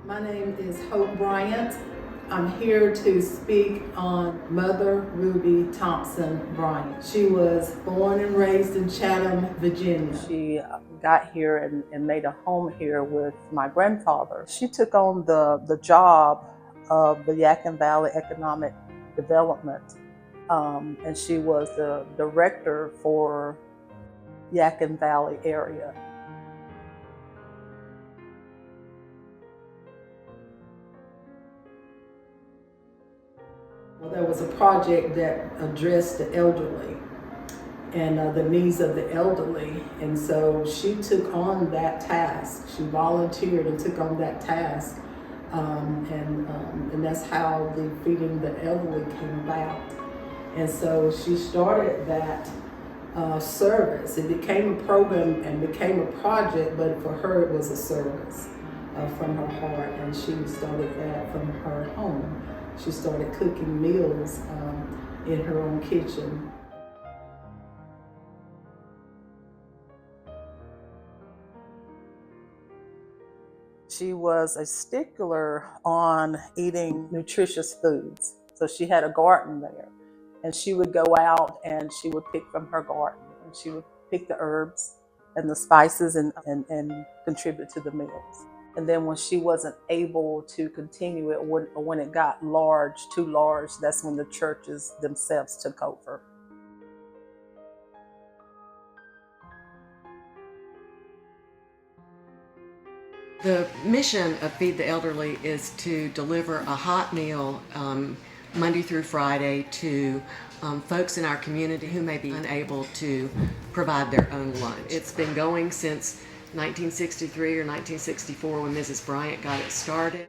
My name is Hope Bryant. I'm here to speak on Mother Ruby Thompson Bryant. She was born and raised in Chatham, Virginia. She got here and made a home here with my grandfather. She took on the job of the Yadkin Valley Economic Development, and she was the director for Yadkin Valley area. Well, there was a project that addressed the elderly and the needs of the elderly, and so she took on that task. She volunteered and took on that task, and that's how the Feeding the Elderly came about. And so she started that service. It became a program and became a project, but for her it was a service from her heart, and she started that from her home. She started cooking meals in her own kitchen. She was a stickler on eating nutritious foods. So she had a garden there, and she would go out and she would pick from her garden, and she would pick the herbs and the spices and contribute to the meals. And then when she wasn't able to continue it, when it got too large, that's when the churches themselves took over. The mission of Feed the Elderly is to deliver a hot meal Monday through Friday to folks in our community who may be unable to provide their own lunch. It's been going since 1963 or 1964 when Mrs. Bryant got it started.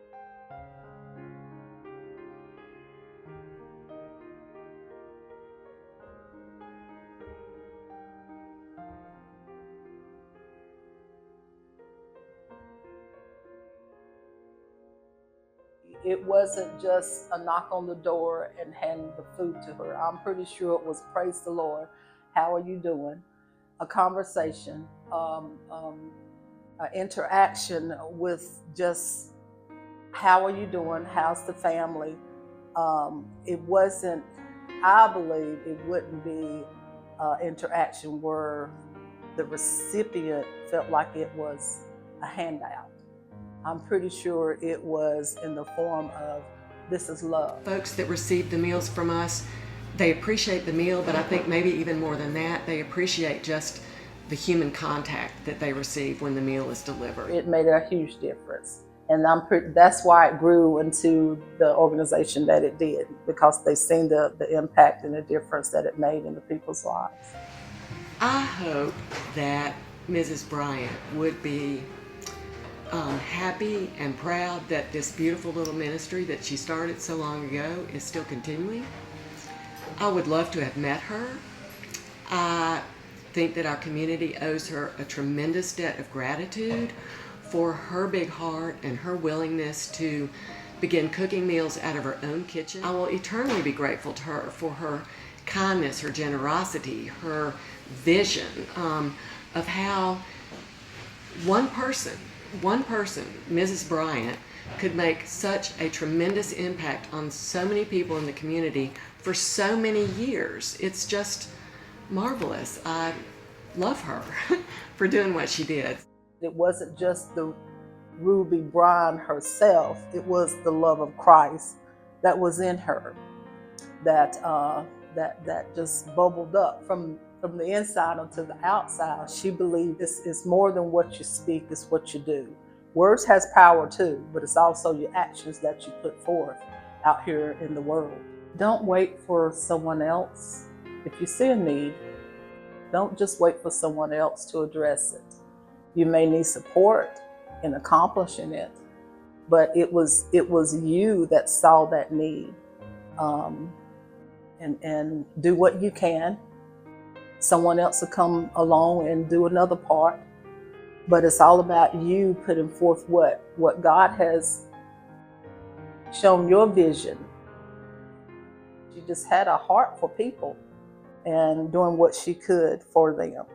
It wasn't just a knock on the door and hand the food to her. I'm pretty sure it was praise the Lord, how are you doing? A conversation, an interaction with just how are you doing? How's the family? It wasn't, I believe it wouldn't be interaction where the recipient felt like it was a handout. I'm pretty sure it was in the form of, this is love. Folks that receive the meals from us, they appreciate the meal, but I think maybe even more than that, they appreciate just the human contact that they receive when the meal is delivered. It made a huge difference. And that's why it grew into the organization that it did, because they seen the impact and the difference that it made in the people's lives. I hope that Mrs. Bryant would be happy and proud that this beautiful little ministry that she started so long ago is still continuing. I would love to have met her. I think that our community owes her a tremendous debt of gratitude for her big heart and her willingness to begin cooking meals out of her own kitchen. I will eternally be grateful to her for her kindness, her generosity, her vision of how one person, Mrs. Bryant, could make such a tremendous impact on so many people in the community for so many years. It's just marvelous. I love her for doing what she did. It wasn't just the Ruby Bryan herself, it was the love of Christ that was in her, that just bubbled up from the inside onto the outside. She believed it's more than what you speak, it's what you do. Words has power too, but it's also your actions that you put forth out here in the world. Don't wait for someone else. If you see a need, don't just wait for someone else to address it. You may need support in accomplishing it, but it was you that saw that need, and do what you can. Someone else will come along and do another part, but it's all about you putting forth what God has shown your vision. She just had a heart for people and doing what she could for them.